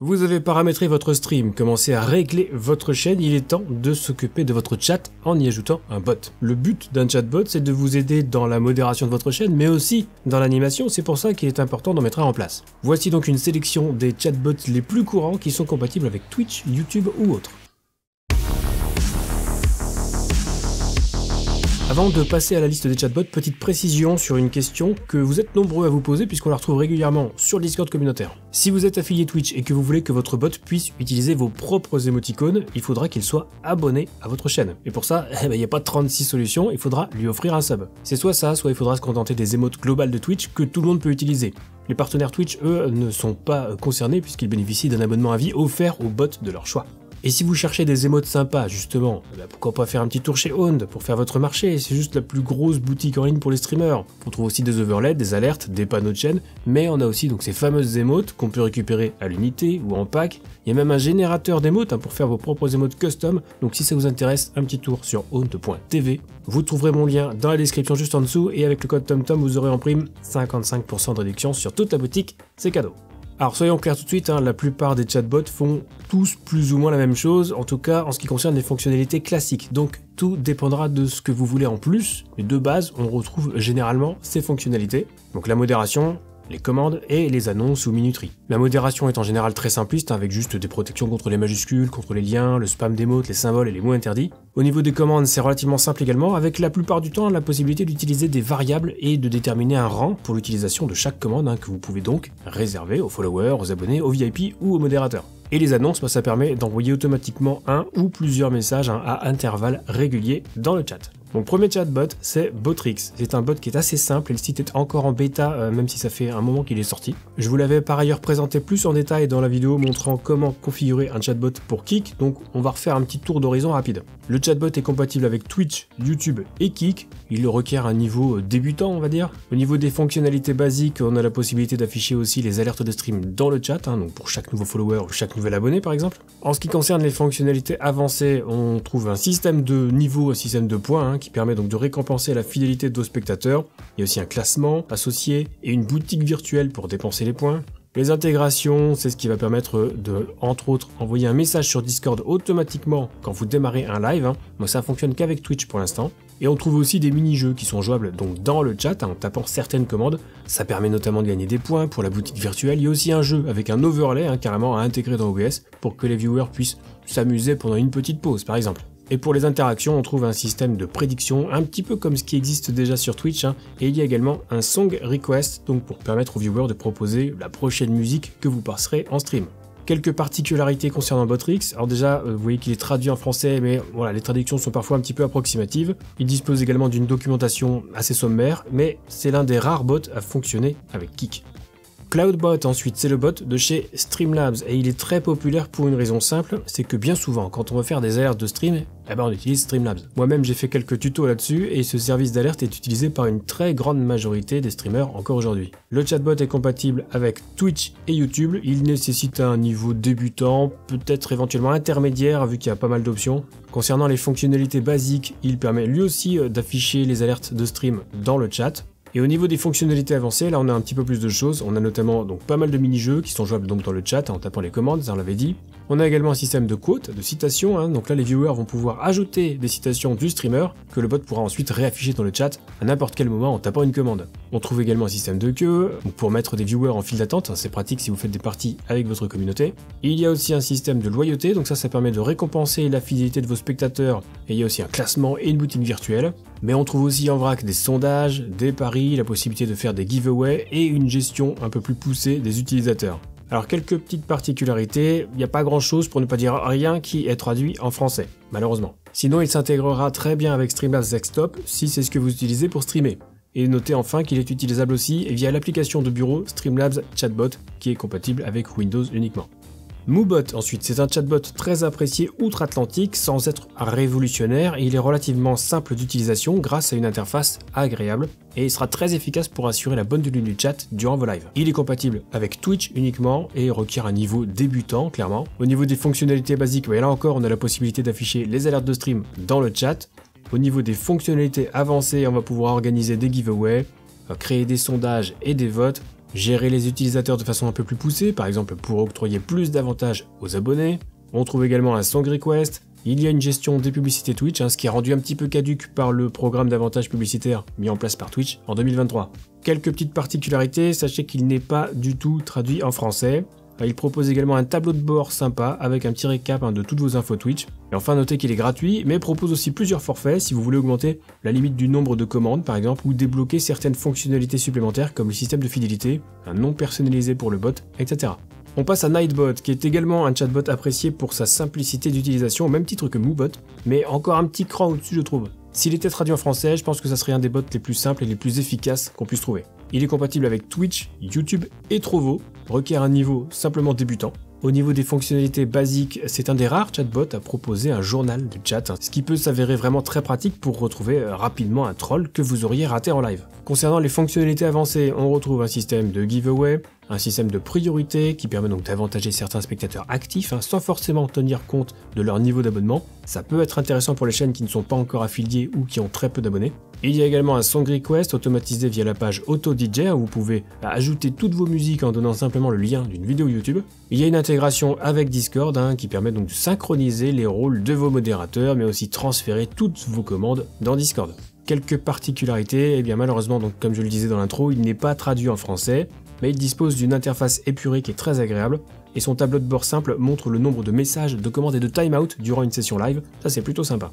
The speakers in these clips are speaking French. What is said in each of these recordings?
Vous avez paramétré votre stream, commencé à régler votre chaîne, il est temps de s'occuper de votre chat en y ajoutant un bot. Le but d'un chatbot, c'est de vous aider dans la modération de votre chaîne, mais aussi dans l'animation, c'est pour ça qu'il est important d'en mettre un en place. Voici donc une sélection des chatbots les plus courants qui sont compatibles avec Twitch, YouTube ou autres. Avant de passer à la liste des chatbots, petite précision sur une question que vous êtes nombreux à vous poser puisqu'on la retrouve régulièrement sur le Discord communautaire. Si vous êtes affilié Twitch et que vous voulez que votre bot puisse utiliser vos propres émoticônes, il faudra qu'il soit abonné à votre chaîne. Et pour ça, il n'y a pas 36 solutions, il faudra lui offrir un sub. C'est soit ça, soit il faudra se contenter des émotes globales de Twitch que tout le monde peut utiliser. Les partenaires Twitch, eux, ne sont pas concernés puisqu'ils bénéficient d'un abonnement à vie offert aux bots de leur choix. Et si vous cherchez des émotes sympas, justement, pourquoi pas faire un petit tour chez Owned pour faire votre marché, c'est juste la plus grosse boutique en ligne pour les streamers. On trouve aussi des overlays, des alertes, des panneaux de chaîne, mais on a aussi donc ces fameuses émotes qu'on peut récupérer à l'unité ou en pack. Il y a même un générateur d'émotes pour faire vos propres émotes custom, donc si ça vous intéresse, un petit tour sur owned.tv. Vous trouverez mon lien dans la description juste en dessous, et avec le code TomTom, vous aurez en prime 55% de réduction sur toute la boutique, c'est cadeau. Alors soyons clairs tout de suite, la plupart des chatbots font tous plus ou moins la même chose, en tout cas en ce qui concerne les fonctionnalités classiques, donc tout dépendra de ce que vous voulez en plus, mais de base on retrouve généralement ces fonctionnalités, donc la modération, les commandes et les annonces ou minuteries. La modération est en général très simpliste, avec juste des protections contre les majuscules, contre les liens, le spam d'émotes, les symboles et les mots interdits. Au niveau des commandes, c'est relativement simple également, avec la plupart du temps la possibilité d'utiliser des variables et de déterminer un rang pour l'utilisation de chaque commande, que vous pouvez donc réserver aux followers, aux abonnés, aux VIP ou aux modérateurs. Et les annonces, ça permet d'envoyer automatiquement un ou plusieurs messages à intervalles réguliers dans le chat. Mon premier chatbot, c'est Botrix. C'est un bot qui est assez simple et le site est encore en bêta, même si ça fait un moment qu'il est sorti. Je vous l'avais par ailleurs présenté plus en détail dans la vidéo montrant comment configurer un chatbot pour Kik, donc on va refaire un petit tour d'horizon rapide. Le chatbot est compatible avec Twitch, YouTube et Kik. Il requiert un niveau débutant, on va dire. Au niveau des fonctionnalités basiques, on a la possibilité d'afficher aussi les alertes de stream dans le chat, donc pour chaque nouveau follower ou chaque nouvel abonné par exemple. En ce qui concerne les fonctionnalités avancées, on trouve un système de niveau, un système de points, qui permet donc de récompenser la fidélité de vos spectateurs. Il y a aussi un classement associé et une boutique virtuelle pour dépenser les points. Les intégrations, c'est ce qui va permettre de, entre autres, envoyer un message sur Discord automatiquement quand vous démarrez un live. Moi, ça fonctionne qu'avec Twitch pour l'instant. Et on trouve aussi des mini-jeux qui sont jouables donc dans le chat en tapant certaines commandes. Ça permet notamment de gagner des points pour la boutique virtuelle. Il y a aussi un jeu avec un overlay carrément à intégrer dans OBS pour que les viewers puissent s'amuser pendant une petite pause par exemple. Et pour les interactions, on trouve un système de prédiction, un petit peu comme ce qui existe déjà sur Twitch, et il y a également un song request, donc pour permettre aux viewers de proposer la prochaine musique que vous passerez en stream. Quelques particularités concernant Botrix. Alors déjà, vous voyez qu'il est traduit en français, mais voilà, les traductions sont parfois un petit peu approximatives. Il dispose également d'une documentation assez sommaire, mais c'est l'un des rares bots à fonctionner avec Kik. Cloudbot ensuite, c'est le bot de chez Streamlabs et il est très populaire pour une raison simple, c'est que bien souvent quand on veut faire des alertes de stream, on utilise Streamlabs. Moi-même j'ai fait quelques tutos là-dessus et ce service d'alerte est utilisé par une très grande majorité des streamers encore aujourd'hui. Le chatbot est compatible avec Twitch et YouTube, il nécessite un niveau débutant, peut-être éventuellement intermédiaire vu qu'il y a pas mal d'options. Concernant les fonctionnalités basiques, il permet lui aussi d'afficher les alertes de stream dans le chat. Et au niveau des fonctionnalités avancées, là on a un petit peu plus de choses. On a notamment donc pas mal de mini-jeux qui sont jouables donc dans le chat en tapant les commandes, ça on l'avait dit. On a également un système de quotes, de citations, donc là les viewers vont pouvoir ajouter des citations du streamer que le bot pourra ensuite réafficher dans le chat à n'importe quel moment en tapant une commande. On trouve également un système de queue pour mettre des viewers en file d'attente, c'est pratique si vous faites des parties avec votre communauté. Et il y a aussi un système de loyauté, donc ça permet de récompenser la fidélité de vos spectateurs et il y a aussi un classement et une boutique virtuelle. Mais on trouve aussi en vrac des sondages, des paris, la possibilité de faire des giveaways et une gestion un peu plus poussée des utilisateurs. Alors quelques petites particularités, il n'y a pas grand chose pour ne pas dire rien qui est traduit en français, malheureusement. Sinon il s'intégrera très bien avec Streamlabs Desktop si c'est ce que vous utilisez pour streamer. Et notez enfin qu'il est utilisable aussi via l'application de bureau Streamlabs Chatbot qui est compatible avec Windows uniquement. Moobot ensuite, c'est un chatbot très apprécié outre-Atlantique sans être révolutionnaire et il est relativement simple d'utilisation grâce à une interface agréable et il sera très efficace pour assurer la bonne tenue du chat durant vos lives. Il est compatible avec Twitch uniquement et requiert un niveau débutant clairement. Au niveau des fonctionnalités basiques, là encore on a la possibilité d'afficher les alertes de stream dans le chat. Au niveau des fonctionnalités avancées, on va pouvoir organiser des giveaways, créer des sondages et des votes. gérer les utilisateurs de façon un peu plus poussée, par exemple pour octroyer plus d'avantages aux abonnés. On trouve également un song request. Il y a une gestion des publicités Twitch, ce qui est rendu un petit peu caduque par le programme d'avantages publicitaires mis en place par Twitch en 2023. Quelques petites particularités, sachez qu'il n'est pas du tout traduit en français. Il propose également un tableau de bord sympa avec un petit récap de toutes vos infos Twitch. Et enfin, notez qu'il est gratuit, mais propose aussi plusieurs forfaits si vous voulez augmenter la limite du nombre de commandes par exemple, ou débloquer certaines fonctionnalités supplémentaires comme le système de fidélité, un nom personnalisé pour le bot, etc. On passe à Nightbot, qui est également un chatbot apprécié pour sa simplicité d'utilisation au même titre que Moobot, mais encore un petit cran au-dessus je trouve. S'il était traduit en français, je pense que ça serait un des bots les plus simples et les plus efficaces qu'on puisse trouver. Il est compatible avec Twitch, YouTube et Trovo, requiert un niveau simplement débutant. Au niveau des fonctionnalités basiques, c'est un des rares chatbots à proposer un journal de chat, ce qui peut s'avérer vraiment très pratique pour retrouver rapidement un troll que vous auriez raté en live. Concernant les fonctionnalités avancées, on retrouve un système de giveaway, un système de priorité qui permet donc d'avantager certains spectateurs actifs sans forcément tenir compte de leur niveau d'abonnement. Ça peut être intéressant pour les chaînes qui ne sont pas encore affiliées ou qui ont très peu d'abonnés. Il y a également un song request automatisé via la page Auto DJ où vous pouvez ajouter toutes vos musiques en donnant simplement le lien d'une vidéo YouTube. Il y a une intégration avec Discord qui permet donc de synchroniser les rôles de vos modérateurs mais aussi transférer toutes vos commandes dans Discord. Quelques particularités, malheureusement donc comme je le disais dans l'intro, il n'est pas traduit en français, mais il dispose d'une interface épurée qui est très agréable et son tableau de bord simple montre le nombre de messages, de commandes et de timeout durant une session live, ça c'est plutôt sympa.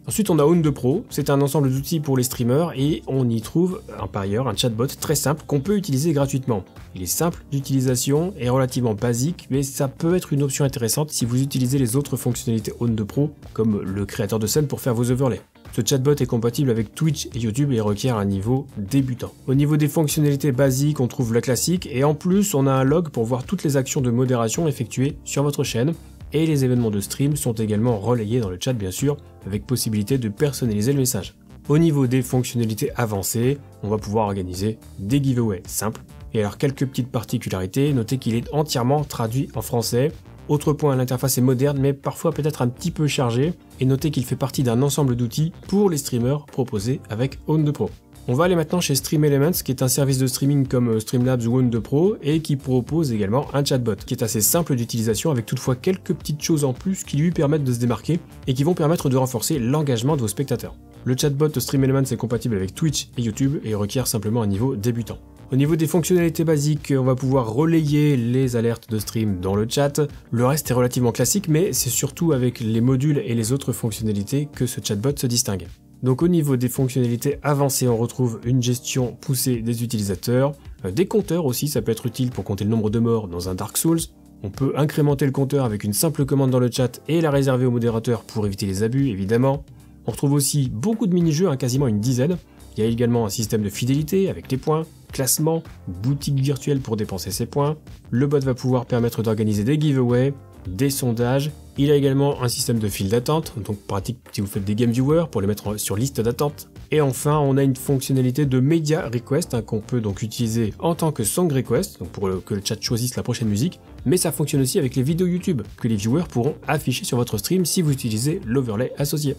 Ensuite on a On2Pro, c'est un ensemble d'outils pour les streamers et on y trouve par ailleurs un chatbot très simple qu'on peut utiliser gratuitement. Il est simple d'utilisation et relativement basique, mais ça peut être une option intéressante si vous utilisez les autres fonctionnalités On2Pro comme le créateur de scène pour faire vos overlays. Ce chatbot est compatible avec Twitch et YouTube et requiert un niveau débutant. Au niveau des fonctionnalités basiques, on trouve la classique et en plus on a un log pour voir toutes les actions de modération effectuées sur votre chaîne. Et les événements de stream sont également relayés dans le chat bien sûr, avec possibilité de personnaliser le message. Au niveau des fonctionnalités avancées, on va pouvoir organiser des giveaways simples. Et alors quelques petites particularités, notez qu'il est entièrement traduit en français. Autre point, l'interface est moderne mais parfois peut-être un petit peu chargée. Et notez qu'il fait partie d'un ensemble d'outils pour les streamers proposés avec On2Pro. On va aller maintenant chez Stream Elements, qui est un service de streaming comme Streamlabs ou On2Pro et qui propose également un chatbot qui est assez simple d'utilisation avec toutefois quelques petites choses en plus qui lui permettent de se démarquer et qui vont permettre de renforcer l'engagement de vos spectateurs. Le chatbot Stream Elements est compatible avec Twitch et YouTube et requiert simplement un niveau débutant. Au niveau des fonctionnalités basiques, on va pouvoir relayer les alertes de stream dans le chat. Le reste est relativement classique, mais c'est surtout avec les modules et les autres fonctionnalités que ce chatbot se distingue. Donc au niveau des fonctionnalités avancées, on retrouve une gestion poussée des utilisateurs, des compteurs aussi, ça peut être utile pour compter le nombre de morts dans un Dark Souls. On peut incrémenter le compteur avec une simple commande dans le chat et la réserver au modérateur pour éviter les abus évidemment. On retrouve aussi beaucoup de mini-jeux, quasiment une dizaine. Il y a également un système de fidélité avec les points, classement, boutique virtuelle pour dépenser ses points. Le bot va pouvoir permettre d'organiser des giveaways, des sondages. Il y a également un système de file d'attente, donc pratique si vous faites des game viewers pour les mettre sur liste d'attente. Et enfin, on a une fonctionnalité de media request qu'on peut donc utiliser en tant que song request, donc pour que le chat choisisse la prochaine musique, mais ça fonctionne aussi avec les vidéos YouTube que les viewers pourront afficher sur votre stream si vous utilisez l'overlay associé.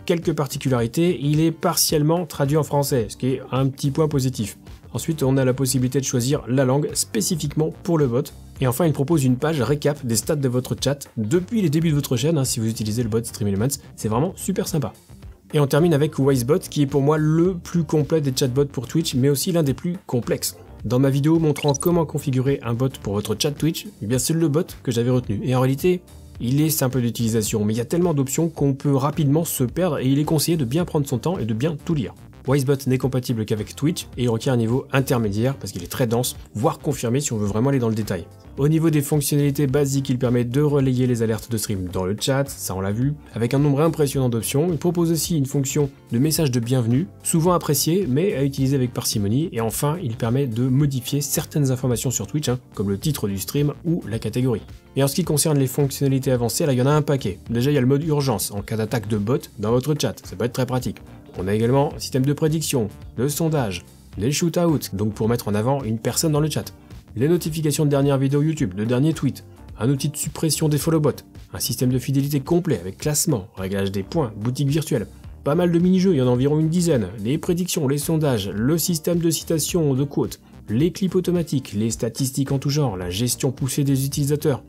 Quelques particularités, il est partiellement traduit en français, ce qui est un petit point positif. Ensuite, on a la possibilité de choisir la langue spécifiquement pour le bot. Et enfin, il propose une page récap des stats de votre chat depuis les débuts de votre chaîne, si vous utilisez le bot Stream Elements, c'est vraiment super sympa. Et on termine avec Wisebot, qui est pour moi le plus complet des chatbots pour Twitch, mais aussi l'un des plus complexes. Dans ma vidéo montrant comment configurer un bot pour votre chat Twitch, c'est le bot que j'avais retenu. Et en réalité, il est simple d'utilisation, mais il y a tellement d'options qu'on peut rapidement se perdre et il est conseillé de bien prendre son temps et de bien tout lire. Wisebot n'est compatible qu'avec Twitch et il requiert un niveau intermédiaire parce qu'il est très dense, voire confirmé si on veut vraiment aller dans le détail. Au niveau des fonctionnalités basiques, il permet de relayer les alertes de stream dans le chat, ça on l'a vu, avec un nombre impressionnant d'options. Il propose aussi une fonction de message de bienvenue, souvent appréciée mais à utiliser avec parcimonie. Et enfin, il permet de modifier certaines informations sur Twitch, comme le titre du stream ou la catégorie. Et en ce qui concerne les fonctionnalités avancées, là il y en a un paquet. Déjà il y a le mode urgence en cas d'attaque de bot dans votre chat, ça peut être très pratique. On a également un système de prédiction, de sondage, des shootouts, donc pour mettre en avant une personne dans le chat, les notifications de dernières vidéos YouTube, de derniers tweets, un outil de suppression des follow-bots, un système de fidélité complet avec classement, réglage des points, boutique virtuelle, pas mal de mini-jeux, il y en a environ une dizaine, les prédictions, les sondages, le système de citation, de quotes, les clips automatiques, les statistiques en tout genre, la gestion poussée des utilisateurs,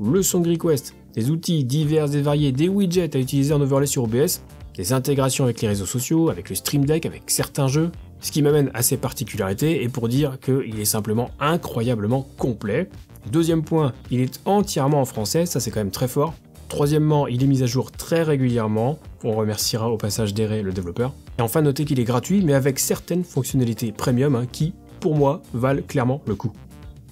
le song request, des outils divers et variés, des widgets à utiliser en overlay sur OBS, des intégrations avec les réseaux sociaux, avec le Stream Deck, avec certains jeux, ce qui m'amène à ses particularités et pour dire qu'il est simplement incroyablement complet. Deuxième point, il est entièrement en français, ça c'est quand même très fort. Troisièmement, il est mis à jour très régulièrement, on remerciera au passage d'Ere, le développeur. Et enfin, notez qu'il est gratuit, mais avec certaines fonctionnalités premium qui, pour moi, valent clairement le coup.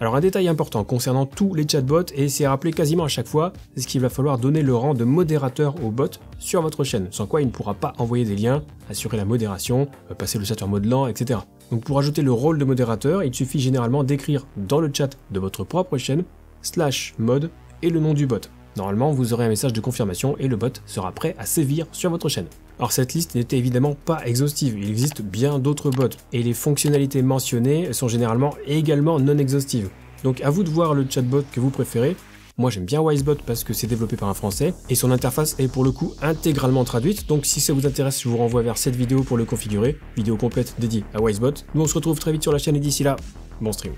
Alors un détail important concernant tous les chatbots, et c'est rappelé quasiment à chaque fois, c'est qu'il va falloir donner le rang de modérateur au bot sur votre chaîne, sans quoi il ne pourra pas envoyer des liens, assurer la modération, passer le chat en mode lent, etc. Donc pour ajouter le rôle de modérateur, il suffit généralement d'écrire dans le chat de votre propre chaîne /mod et le nom du bot. Normalement, vous aurez un message de confirmation et le bot sera prêt à sévir sur votre chaîne. Or cette liste n'était évidemment pas exhaustive, il existe bien d'autres bots, et les fonctionnalités mentionnées sont généralement également non exhaustives. Donc à vous de voir le chatbot que vous préférez. Moi j'aime bien Wisebot parce que c'est développé par un français, et son interface est pour le coup intégralement traduite, donc si ça vous intéresse, je vous renvoie vers cette vidéo pour le configurer, vidéo complète dédiée à Wisebot. Nous on se retrouve très vite sur la chaîne et d'ici là, bon stream.